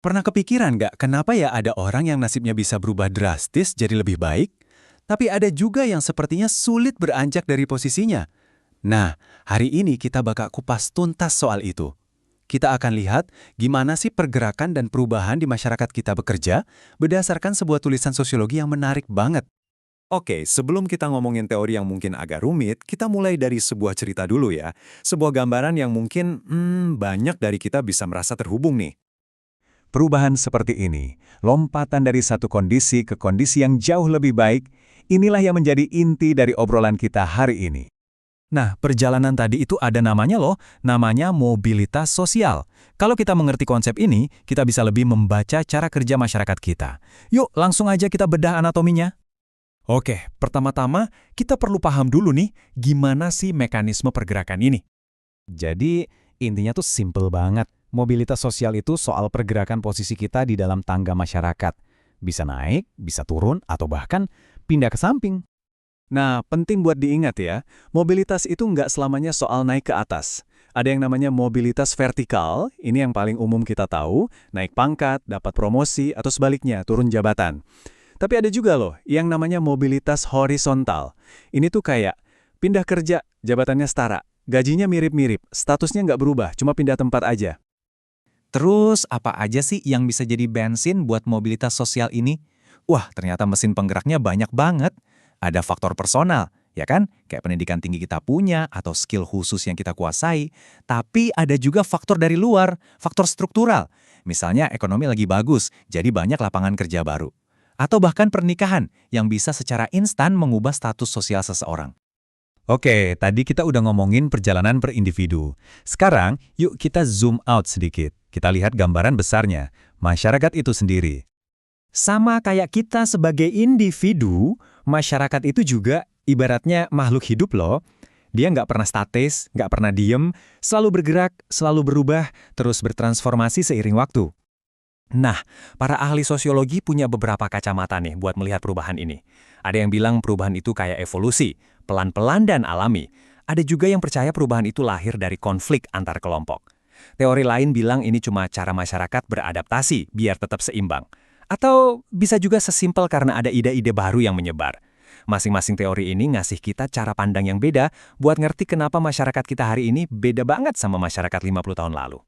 Pernah kepikiran nggak kenapa ya ada orang yang nasibnya bisa berubah drastis jadi lebih baik, tapi ada juga yang sepertinya sulit beranjak dari posisinya? Nah, hari ini kita bakal kupas tuntas soal itu. Kita akan lihat gimana sih pergerakan dan perubahan di masyarakat kita bekerja berdasarkan sebuah tulisan sosiologi yang menarik banget. Oke, sebelum kita ngomongin teori yang mungkin agak rumit, kita mulai dari sebuah cerita dulu ya. Sebuah gambaran yang mungkin banyak dari kita bisa merasa terhubung nih. Perubahan seperti ini, lompatan dari satu kondisi ke kondisi yang jauh lebih baik, inilah yang menjadi inti dari obrolan kita hari ini. Nah, perjalanan tadi itu ada namanya loh, namanya mobilitas sosial. Kalau kita mengerti konsep ini, kita bisa lebih membaca cara kerja masyarakat kita. Yuk, langsung aja kita bedah anatominya. Oke, pertama-tama kita perlu paham dulu nih, gimana sih mekanisme pergerakan ini. Jadi, intinya tuh simple banget. Mobilitas sosial itu soal pergerakan posisi kita di dalam tangga masyarakat. Bisa naik, bisa turun, atau bahkan pindah ke samping. Nah, penting buat diingat ya, mobilitas itu nggak selamanya soal naik ke atas. Ada yang namanya mobilitas vertikal, ini yang paling umum kita tahu, naik pangkat, dapat promosi, atau sebaliknya, turun jabatan. Tapi ada juga loh, yang namanya mobilitas horizontal. Ini tuh kayak, pindah kerja, jabatannya setara, gajinya mirip-mirip, statusnya nggak berubah, cuma pindah tempat aja. Terus, apa aja sih yang bisa jadi bensin buat mobilitas sosial ini? Wah, ternyata mesin penggeraknya banyak banget. Ada faktor personal, ya kan? Kayak pendidikan tinggi kita punya atau skill khusus yang kita kuasai. Tapi ada juga faktor dari luar, faktor struktural. Misalnya ekonomi lagi bagus, jadi banyak lapangan kerja baru. Atau bahkan pernikahan yang bisa secara instan mengubah status sosial seseorang. Oke, tadi kita udah ngomongin perjalanan per individu. Sekarang, yuk kita zoom out sedikit. Kita lihat gambaran besarnya, masyarakat itu sendiri. Sama kayak kita sebagai individu, masyarakat itu juga ibaratnya makhluk hidup loh. Dia nggak pernah statis, nggak pernah diem, selalu bergerak, selalu berubah, terus bertransformasi seiring waktu. Nah, para ahli sosiologi punya beberapa kacamata nih buat melihat perubahan ini. Ada yang bilang perubahan itu kayak evolusi, pelan-pelan dan alami. Ada juga yang percaya perubahan itu lahir dari konflik antar kelompok. Teori lain bilang ini cuma cara masyarakat beradaptasi biar tetap seimbang. Atau bisa juga sesimpel karena ada ide-ide baru yang menyebar. Masing-masing teori ini ngasih kita cara pandang yang beda buat ngerti kenapa masyarakat kita hari ini beda banget sama masyarakat 50 tahun lalu.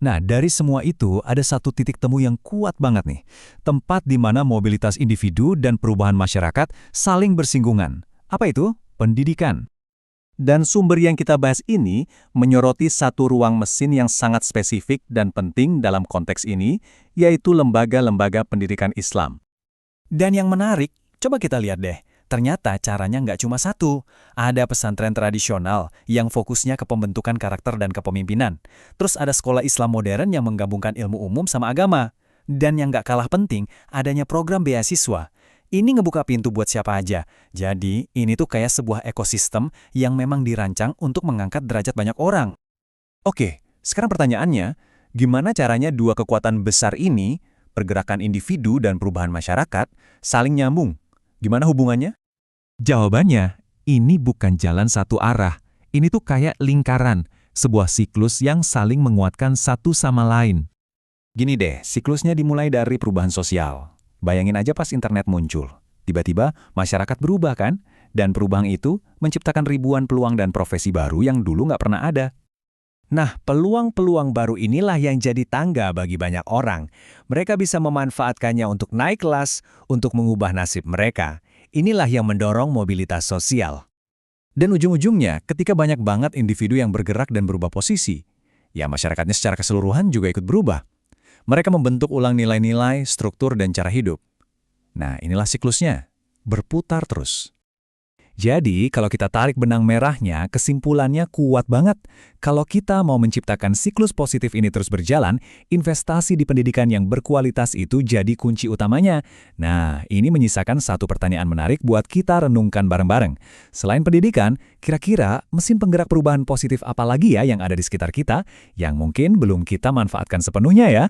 Nah, dari semua itu ada satu titik temu yang kuat banget nih. Tempat di mana mobilitas individu dan perubahan masyarakat saling bersinggungan. Apa itu? Pendidikan. Dan sumber yang kita bahas ini menyoroti satu ruang mesin yang sangat spesifik dan penting dalam konteks ini, yaitu lembaga-lembaga pendidikan Islam. Dan yang menarik, coba kita lihat deh. Ternyata caranya nggak cuma satu. Ada pesantren tradisional yang fokusnya ke pembentukan karakter dan kepemimpinan. Terus ada sekolah Islam modern yang menggabungkan ilmu umum sama agama. Dan yang nggak kalah penting, adanya program beasiswa. Ini ngebuka pintu buat siapa aja. Jadi, ini tuh kayak sebuah ekosistem yang memang dirancang untuk mengangkat derajat banyak orang. Oke, sekarang pertanyaannya, gimana caranya dua kekuatan besar ini, pergerakan individu dan perubahan masyarakat, saling nyambung? Gimana hubungannya? Jawabannya, ini bukan jalan satu arah. Ini tuh kayak lingkaran, sebuah siklus yang saling menguatkan satu sama lain. Gini deh, siklusnya dimulai dari perubahan sosial. Bayangin aja pas internet muncul. Tiba-tiba masyarakat berubah kan? Dan perubahan itu menciptakan ribuan peluang dan profesi baru yang dulu nggak pernah ada. Nah, peluang-peluang baru inilah yang jadi tangga bagi banyak orang. Mereka bisa memanfaatkannya untuk naik kelas, untuk mengubah nasib mereka. Inilah yang mendorong mobilitas sosial. Dan ujung-ujungnya, ketika banyak banget individu yang bergerak dan berubah posisi, ya masyarakatnya secara keseluruhan juga ikut berubah. Mereka membentuk ulang nilai-nilai, struktur, dan cara hidup. Nah, inilah siklusnya. Berputar terus. Jadi, kalau kita tarik benang merahnya, kesimpulannya kuat banget. Kalau kita mau menciptakan siklus positif ini terus berjalan, investasi di pendidikan yang berkualitas itu jadi kunci utamanya. Nah, ini menyisakan satu pertanyaan menarik buat kita renungkan bareng-bareng. Selain pendidikan, kira-kira mesin penggerak perubahan positif apa lagi ya yang ada di sekitar kita, yang mungkin belum kita manfaatkan sepenuhnya ya?